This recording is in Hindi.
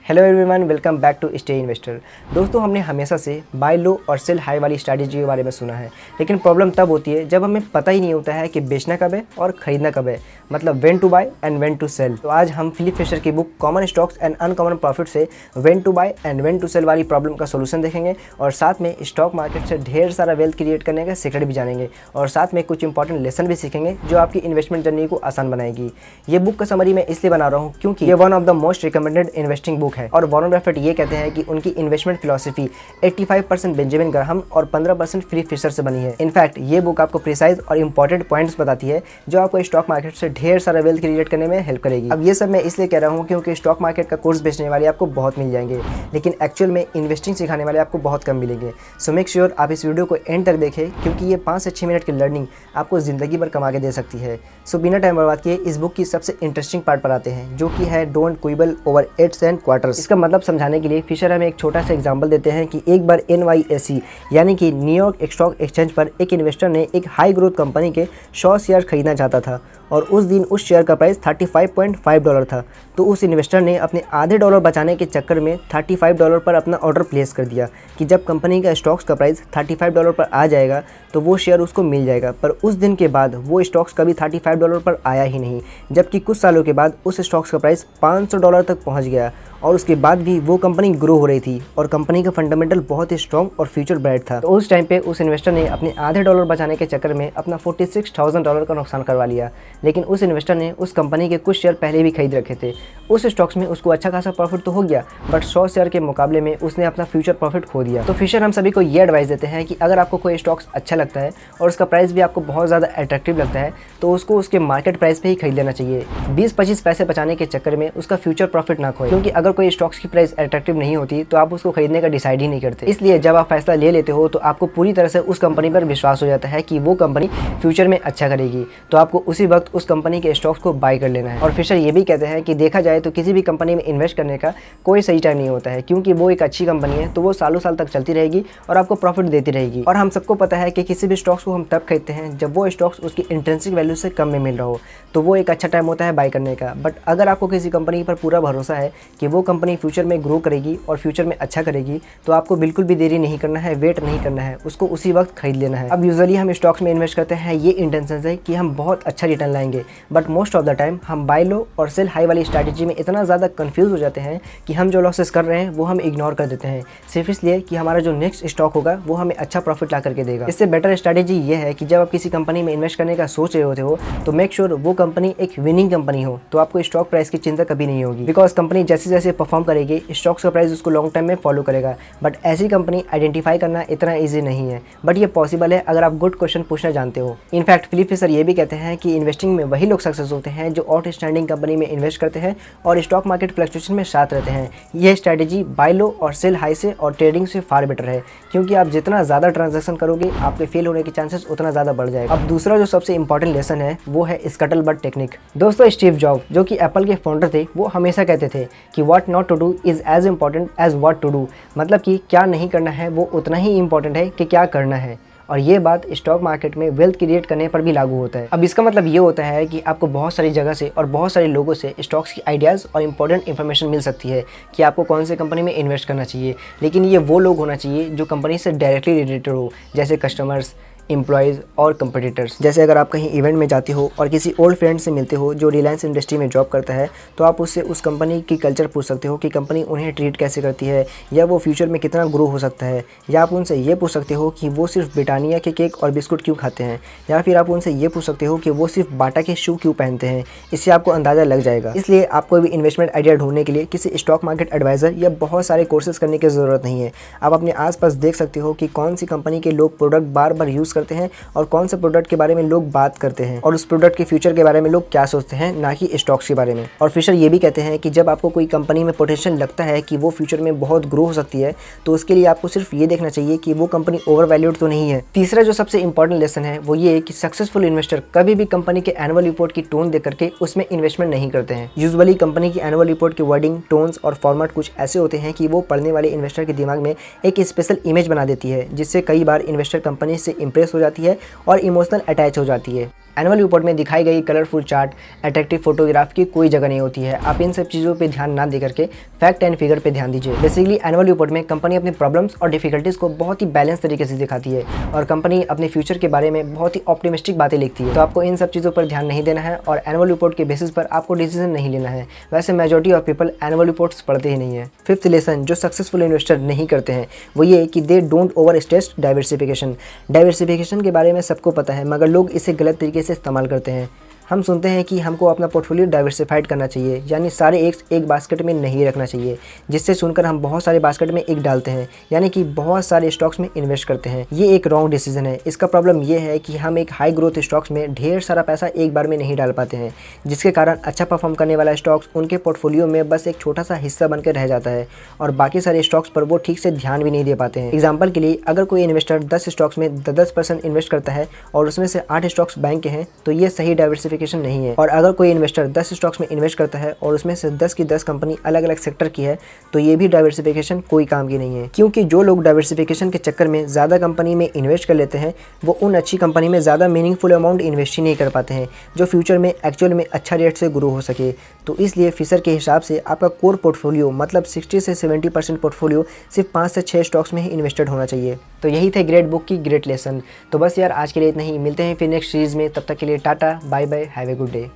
Hello everyone, welcome back to Stay Investor. दोस्तों, हमने हमेशा से बाय लो और सेल हाई वाली स्ट्रैटेजी के बारे में सुना है, लेकिन प्रॉब्लम तब होती है जब हमें पता ही नहीं होता है कि बेचना कब है और खरीदना कब है, मतलब when to buy and when to sell. तो आज हम फिलिप फिशर की book common stocks and uncommon profit से when to buy and when to sell वाली प्रॉब्लम का सोल्यूशन देखेंगे और साथ में स्टॉक मार्केट से ढेर सारा वेल्थ क्रिएट करने का सीक्रेट भी जानेंगे और साथ में कुछ इंपॉर्टेंट लेसन भी सीखेंगे जो आपकी इन्वेस्टमेंट जर्नी को आसान बनाएगी। ये बुक का समरी मैं इसलिए बना रहा हूँ क्योंकि ये one of the most recommended investing book है और वॉरेन बफेट ये कहते हैं कि उनकी इन्वेस्टमेंट फिलॉसफी 85% बेंजामिन ग्राहम और 15% फिलिप फिशर से बनी है। इनफैक्ट ये बुक आपको प्रिसाइज और इंपॉर्टेंट पॉइंट्स बताती है जो आपको स्टॉक मार्केट से ढेर सारा वेल्थ क्रिएट करने में हेल्प करेगी। अब ये सब मैं इसलिए कह रहा हूँ क्योंकि स्टॉक मार्केट का कोर्स बेचने वाले आपको बहुत मिल जाएंगे, लेकिन एक्चुअल में इन्वेस्टिंग सिखाने वाले आपको बहुत कम मिलेंगे। सो मेक श्योर आप इस वीडियो को एंड तक देखें क्योंकि ये 5 से 6 मिनट की लर्निंग आपको जिंदगी भर कमा के दे सकती है। सो बिना टाइम बर्बाद किए इस बुक की सबसे इंटरेस्टिंग पार्ट पर आते हैं, जो कि है don't quibble over eighths and quarters. इसका मतलब समझाने के लिए फिशर हमें एक छोटा सा एग्जांपल देते हैं कि एक बार NYSE यानी कि न्यूयॉर्क स्टॉक एक्सचेंज पर एक इन्वेस्टर ने एक हाई ग्रोथ कंपनी के 100 शेयर खरीदना चाहता था और उस दिन उस शेयर का प्राइस $35.5 था। तो उस इन्वेस्टर ने अपने आधे डॉलर बचाने के चक्कर में $35 पर अपना ऑर्डर प्लेस कर दिया कि जब कंपनी का स्टॉक्स का प्राइस $35 पर आ जाएगा तो वो शेयर उसको मिल जाएगा। पर उस दिन के बाद वो स्टॉक्स कभी $35 पर आया ही नहीं, जबकि कुछ सालों के बाद उस स्टॉक्स का प्राइस $500 तक पहुंच गया और उसके बाद भी वो कंपनी ग्रो हो रही थी और कंपनी का फंडामेंटल बहुत ही स्ट्रॉन्ग और फ्यूचर ब्राइट था। तो उस टाइम पे उस इन्वेस्टर ने अपने आधे डॉलर बचाने के चक्कर में अपना $46,000 का नुकसान करवा लिया। लेकिन उस इन्वेस्टर ने उस कंपनी के कुछ शेयर पहले भी खरीद रखे थे। उस स्टॉक्स में उसको अच्छा खासा प्रॉफिट तो हो गया, बट 100 शेयर के मुकाबले में उसने अपना फ्यूचर प्रॉफिट खो दिया। तो फिशर हम सभी को ये एडवाइस देते हैं कि अगर आपको कोई स्टॉक्स अच्छा लगता है और उसका प्राइस भी आपको बहुत ज़्यादा अट्रैक्टिव लगता है तो उसको उसके मार्केट प्राइस पे ही खरीद लेना चाहिए। 20-25 पैसे बचाने के चक्कर में उसका फ्यूचर प्रॉफिट ना खोए, क्योंकि अगर कोई स्टॉक्स की प्राइस अट्रैक्टिव नहीं होती तो आप उसको खरीदने का डिसाइड ही नहीं करते। इसलिए जब आप फैसला ले लेते हो तो आपको पूरी तरह से उस कंपनी पर विश्वास हो जाता है कि वो कंपनी फ्यूचर में अच्छा करेगी, तो आपको उसी वक्त उस कंपनी के स्टॉक्स को बाय कर लेना है। और फिशर ये भी कहते हैं कि देखा जाए तो किसी भी कंपनी में इन्वेस्ट करने का कोई सही टाइम नहीं होता है, क्योंकि वो एक अच्छी कंपनी है तो वो सालों साल तक चलती रहेगी और आपको प्रॉफिट देती रहेगी। और हम सबको पता है कि किसी भी स्टॉक्स को हम तब खरीदते हैं जब वो स्टॉक्स उसकी इंट्रिंसिक वैल्यू से कम में मिल रहा हो, तो वो एक अच्छा टाइम होता है बाय करने का। बट अगर आपको किसी कंपनी पर पूरा भरोसा है कि वो कंपनी फ्यूचर में ग्रो करेगी और फ्यूचर में अच्छा करेगी, तो आपको बिल्कुल भी देरी नहीं करना है, वेट नहीं करना है, उसको उसी वक्त खरीद लेना है। अब यूजुअली हम स्टॉक्स में इन्वेस्ट करते हैं ये इंटेंशन से कि हम बहुत अच्छा रिटर्न लाएंगे, but most of the time हम बाय लो और सेल हाई वाली स्ट्रैटेजी में इतना ज़्यादा कंफ्यूज हो जाते हैं कि हम जो लॉसेस कर रहे हैं वो हम इग्नोर कर देते हैं, सिर्फ इसलिए कि हमारा जो नेक्स्ट स्टॉक होगा वो हमें अच्छा प्रॉफिट ला करके देगा। इससे बेटर स्ट्रैटेजी ये है कि जब आप किसी कंपनी में इन्वेस्ट करने का सोच रहे होते हो तो मेक श्योर वो कंपनी एक विनिंग कंपनी हो, तो आपको स्टॉक प्राइस की चिंता कभी नहीं होगी, बिकॉज कंपनी जैसे जैसे परफॉर्म करेगी स्टॉक्स का प्राइस उसको लॉन्ग टाइम में फॉलो करेगा। बट ऐसी कंपनी आइडेंटिफाई करना इतना ईजी नहीं है, बट ये पॉसिबल है अगर आप गुड क्वेश्चन पूछना जानते हो। इनफैक्ट फिलिप फिशर ये भी कहते हैं कि इन्वेस्टिंग में वही लोग सक्सेस होते हैं जो आउटस्टैंडिंग कंपनी में इन्वेस्ट करते हैं और स्टॉक मार्केट फ्लक्चुएशन में साथ रहते हैं। यह स्ट्रैटेजी बाय लो और सेल हाई से और ट्रेडिंग से फार बेटर है, क्योंकि आप जितना ज़्यादा ट्रांजैक्शन करोगे आपके फेल होने के चांसेस उतना ज़्यादा बढ़ जाएगा। अब दूसरा जो सबसे इंपॉर्टेंट लेसन है वो है स्कटलबट टेक्निक। दोस्तों, स्टीव जॉब जो कि एप्पल के फाउंडर थे वो हमेशा कहते थे कि what not to do is as important as what to do, मतलब कि क्या नहीं करना है वो उतना ही इंपॉर्टेंट है कि क्या करना है। और ये बात स्टॉक मार्केट में वेल्थ क्रिएट करने पर भी लागू होता है। अब इसका मतलब ये होता है कि आपको बहुत सारी जगह से और बहुत सारे लोगों से स्टॉक्स की आइडियाज़ और इंपॉर्टेंट इन्फॉर्मेशन मिल सकती है कि आपको कौन से कंपनी में इन्वेस्ट करना चाहिए, लेकिन ये वो लोग होना चाहिए जो कंपनी से डायरेक्टली रिलेटेड हो, जैसे कस्टमर्स, एम्प्लॉयज़ और कंपटीटर्स। जैसे अगर आप कहीं इवेंट में जाते हो और किसी ओल्ड फ्रेंड से मिलते हो जो रिलायंस इंडस्ट्री में जॉब करता है, तो आप उससे उस कंपनी की कल्चर पूछ सकते हो कि कंपनी उन्हें ट्रीट कैसे करती है या वो फ्यूचर में कितना ग्रो हो सकता है। या आप उनसे ये पूछ सकते हो कि वो सिर्फ ब्रिटानिया के केक और बिस्कुट क्यों खाते हैं, या फिर आप उनसे ये पूछ सकते हो कि वो सिर्फ बाटा के शू क्यों पहनते हैं। इससे आपको अंदाज़ा लग जाएगा। इसलिए आपको भी इन्वेस्टमेंट आइडिया ढूंढने के लिए किसी स्टॉक मार्केट एडवाइज़र या बहुत सारे कोर्सेज करने की ज़रूरत नहीं है। आप अपने आसपास देख सकते हो कि कौन सी कंपनी के लोग प्रोडक्ट बार बार यूज़ करते हैं और कौन से प्रोडक्ट के बारे में लोग बात करते हैं और उस प्रोडक्ट के फ्यूचर के बारे में लोग क्या सोचते हैं, ना कि स्टॉक्स के बारे में। और फिशर ये भी कहते हैं कि जब आपको कोई कंपनी में पोटेंशियल लगता है कि वो फ्यूचर में बहुत ग्रो हो सकती है, तो उसके लिए आपको सिर्फ ये देखना चाहिए कि वो कंपनी ओवर वैल्यूड तो नहीं है। तीसरा जो सबसे इंपॉर्टेंट लेसन है वो ये कि सक्सेसफुल इन्वेस्टर कभी भी कंपनी के एनुअल रिपोर्ट की टोन देख करके उसमें इन्वेस्टमेंट नहीं करते हैं। यूजुअली कंपनी की एनुअल रिपोर्ट के वर्डिंग, टोन्स और फॉर्मेट कुछ ऐसे होते हैं कि वो पढ़ने वाले इन्वेस्टर के दिमाग में एक स्पेशल इमेज बना देती है, जिससे कई बार इन्वेस्टर कंपनी से इंप्रेस क्यूरियस हो जाती है और इमोशनल अटैच हो जाती है। एनुअल रिपोर्ट में दिखाई गई कलरफुल चार्ट, अट्रैक्टिव फोटोग्राफ की कोई जगह नहीं होती है। आप इन सब चीज़ों पे ध्यान ना दे करके फैक्ट एंड फिगर पे ध्यान दीजिए। बेसिकली एनुअल रिपोर्ट में कंपनी अपने प्रॉब्लम्स और डिफिकल्टीज को बहुत ही बैलेंस तरीके से दिखाती है और कंपनी अपने फ्यूचर के बारे में बहुत ही ऑप्टिमिस्टिक बातें लिखती है। तो आपको इन सब चीज़ों पर ध्यान नहीं देना है और एनुअल रिपोर्ट के बेसिस पर आपको डिसीजन नहीं लेना है। वैसे majority of people annual reports पढ़ते ही नहीं है। फिफ्थ लेसन जो सक्सेसफुल इन्वेस्टर नहीं करते हैं वो ये कि they don't over stress diversification. Diversification के बारे में सबको पता है मगर लोग इसे गलत तरीके से इस्तेमाल करते हैं। हम सुनते हैं कि हमको अपना पोर्टफोलियो डाइवर्सिफाइड करना चाहिए, यानी सारे एग्स एक बास्केट में नहीं रखना चाहिए, जिससे सुनकर हम बहुत सारे बास्केट में एग डालते हैं, यानी कि बहुत सारे स्टॉक्स में इन्वेस्ट करते हैं। ये एक रॉन्ग डिसीजन है। इसका प्रॉब्लम ये है कि हम एक हाई ग्रोथ स्टॉक्स में ढेर सारा पैसा एक बार में नहीं डाल पाते हैं, जिसके कारण अच्छा परफॉर्म करने वाला स्टॉक्स उनके पोर्टफोलियो में बस एक छोटा सा हिस्सा बनकर रह जाता है और बाकी सारे स्टॉक्स पर वो ठीक से ध्यान भी नहीं दे पाते हैं। एग्जाम्पल के लिए अगर कोई इन्वेस्टर 10 स्टॉक्स में 10% इन्वेस्ट करता है और उसमें से 8 स्टॉक्स बैंक के हैं तो ये सही डाइवर्सिफिकेशन नहीं है। और अगर कोई इन्वेस्टर 10 स्टॉक्स में इन्वेस्ट करता है और उसमें से 10 की 10 कंपनी अलग अलग सेक्टर की है तो ये भी डाइवर्सिफिकेशन कोई काम की नहीं है, क्योंकि जो लोग डाइवर्सिफिकेशन के चक्कर में ज़्यादा कंपनी में इन्वेस्ट कर लेते हैं वो उन अच्छी कंपनी में ज़्यादा मीनिंगफुल अमाउंट इन्वेस्ट ही नहीं कर पाते हैं जो फ्यूचर में एक्चुअल में अच्छा रेट से ग्रो हो सके। तो इसलिए फिशर के हिसाब से आपका कोर पोर्टफोलियो मतलब 60 से 70% पोर्टफोलियो सिर्फ 5 से 6 स्टॉक्स में ही इन्वेस्टेड होना चाहिए। तो यही थे ग्रेट बुक की ग्रेट लेसन। तो बस यार आज के लिए इतना ही, मिलते हैं फिर नेक्स्ट सीरीज़ में। तब तक के लिए tata bye bye, have a good day.